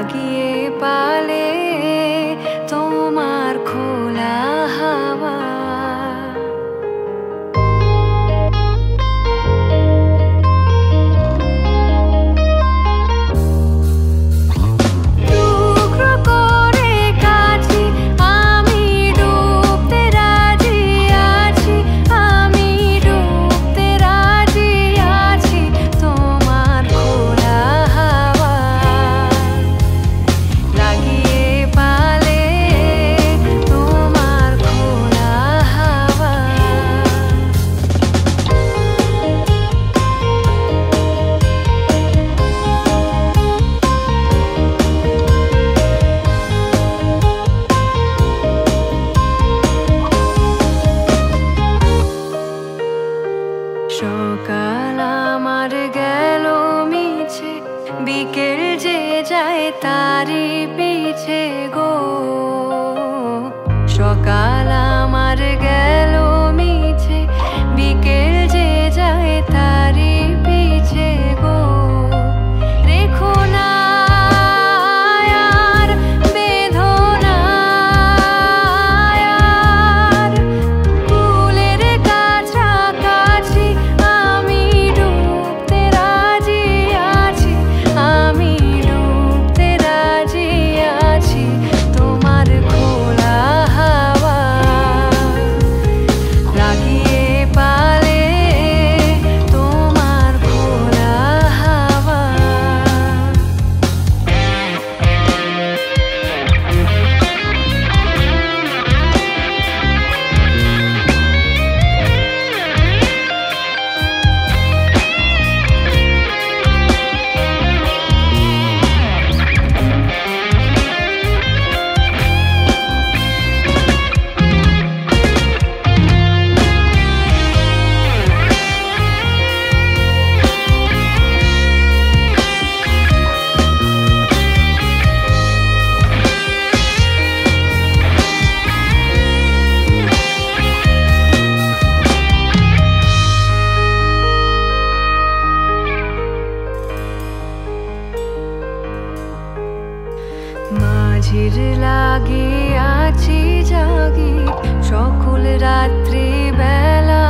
লাগিয়ে পালে তোমার খোলা হাওয়া। সকাল আমার গেল মিছে, বিকেল যে যায় তারি পিছে গো। সকাল আমার গেল মিছে, বিকেল যে যায় তারি পিছে গো। রেখো না আর বেদনা আর ফুলের কাছাকাছি আমি ডুবতে রাজি আছি, আমি ডুবতে রাজি আছি তোমার খোলা হাওয়া। লাগিয়ে পালে তোমার খোলা হাওয়া। মাঝির লাগে আছি জাগি সকল রাত্রি বেলা।